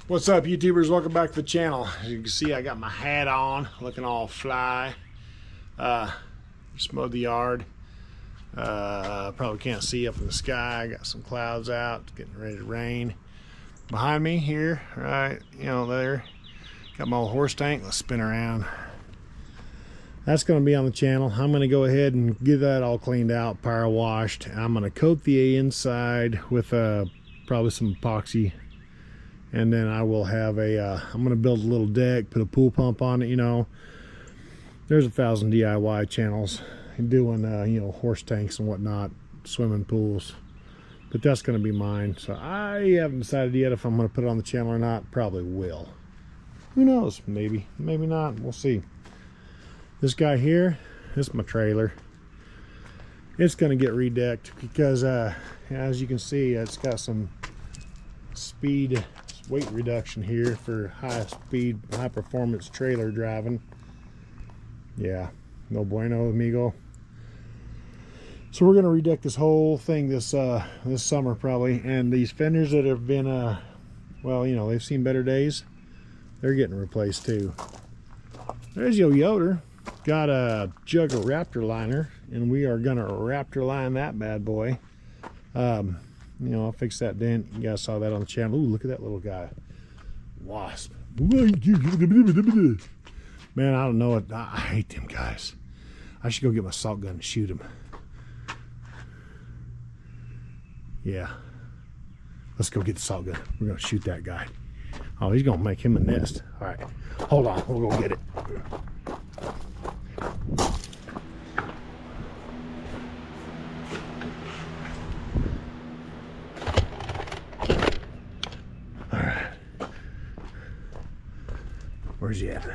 What's up, YouTubers? Welcome back to the channel. As you can see, I got my hat on, looking all fly. Just mowed the yard. Probably can't see up in the sky. Got some clouds out. It's getting ready to rain. Behind me here, right, there, got my old horse tank. Let's spin around. That's going to be on the channel. I'm going to go ahead and get that all cleaned out, power washed. I'm going to coat the inside with probably some epoxy. And then I will have I'm going to build a little deck, put a pool pump on it. There's 1,000 DIY channels doing, horse tanks and whatnot, swimming pools. But that's going to be mine. So I haven't decided yet if I'm going to put it on the channel or not. Probably will. Who knows? Maybe. Maybe not. We'll see. This guy here, this is my trailer. It's going to get redecked because, as you can see, it's got some speed weight reduction here for high speed, high performance trailer driving. Yeah, no bueno, amigo. So we're gonna redeck this whole thing this summer probably, and these fenders that have been well, they've seen better days, they're getting replaced too. There's Yoder, got a jug of Raptor liner, and we are gonna Raptor line that bad boy. I'll fix that dent. You guys saw that on the channel. Ooh, look at that little guy. Wasp. Man, I don't know it. I hate them guys. I should go get my salt gun and shoot him. Yeah. Let's go get the salt gun. We're going to shoot that guy. Oh, he's going to make him a nest. All right. Hold on. We'll go get it. Where's he at?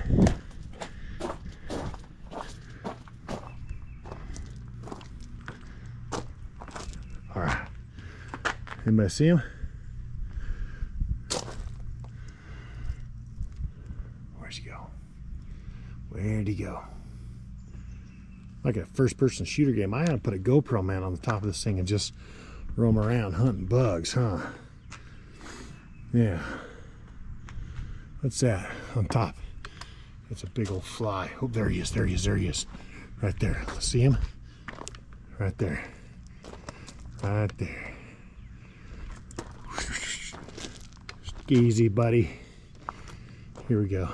All right. Anybody see him? Where's he go? Where'd he go? Like a first-person shooter game. I had to put a GoPro man on the top of this thing and just roam around hunting bugs, huh? Yeah. What's that on top? It's a big old fly. Oh, there he is, there he is, there he is. Right there. Let's see him. Right there. Right there. Easy, buddy. Here we go.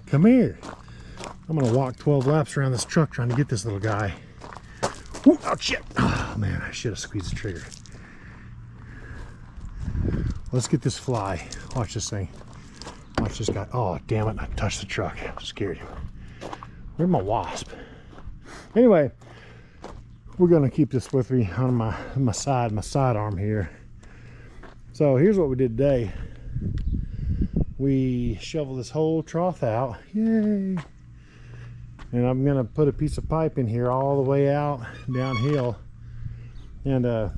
Come here. I'm going to walk 12 laps around this truck trying to get this little guy. Ooh, oh, shit. Oh, man, I should have squeezed the trigger. Let's get this fly. Watch this thing. Watch this guy. Oh, damn it. I touched the truck. Scared him. Where's my wasp? Anyway, we're going to keep this with me on my sidearm here. So here's what we did today. We shoveled this whole trough out. Yay. And I'm going to put a piece of pipe in here all the way out downhill. And,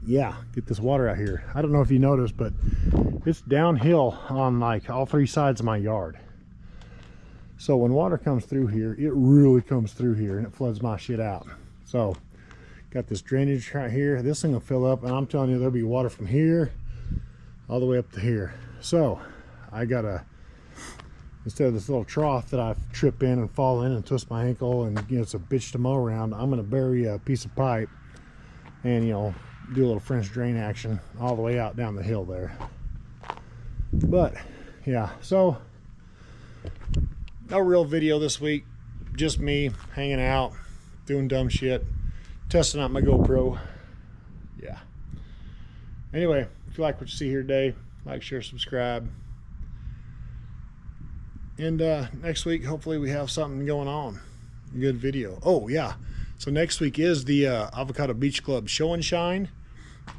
yeah, get this water out here. I don't know if you noticed, but it's downhill on like all three sides of my yard. So when water comes through here, it really comes through here and it floods my shit out. So got this drainage right here. This thing will fill up, and I'm telling you, there'll be water from here all the way up to here. So I got instead of this little trough that I trip in and fall in and twist my ankle and it's a bitch to mow around, I'm going to bury a piece of pipe and do a little French drain action all the way out down the hill there. But yeah, so no real video this week, just me hanging out, doing dumb shit, testing out my GoPro. Yeah, anyway, if you like what you see here today, like, share, subscribe, and next week hopefully we have something going on, a good video. Oh yeah, so next week is the Avocado Beach Club show and shine.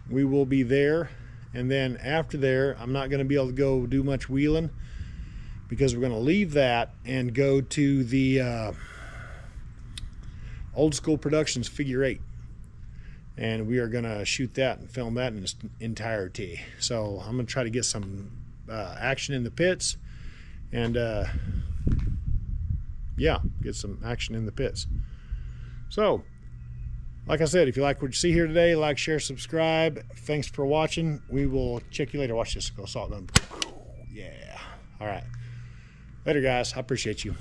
We will be there, and then after there I'm not going to be able to go do much wheeling because we're going to leave that and go to the Old School Productions Figure 8, and we are going to shoot that and film that in its entirety. So I'm going to try to get some action in the pits, and yeah, get some action in the pits. So like I said, if you like what you see here today, like, share, subscribe. Thanks for watching. We will check you later. Watch this go salt gun. Yeah. All right. Later, guys. I appreciate you.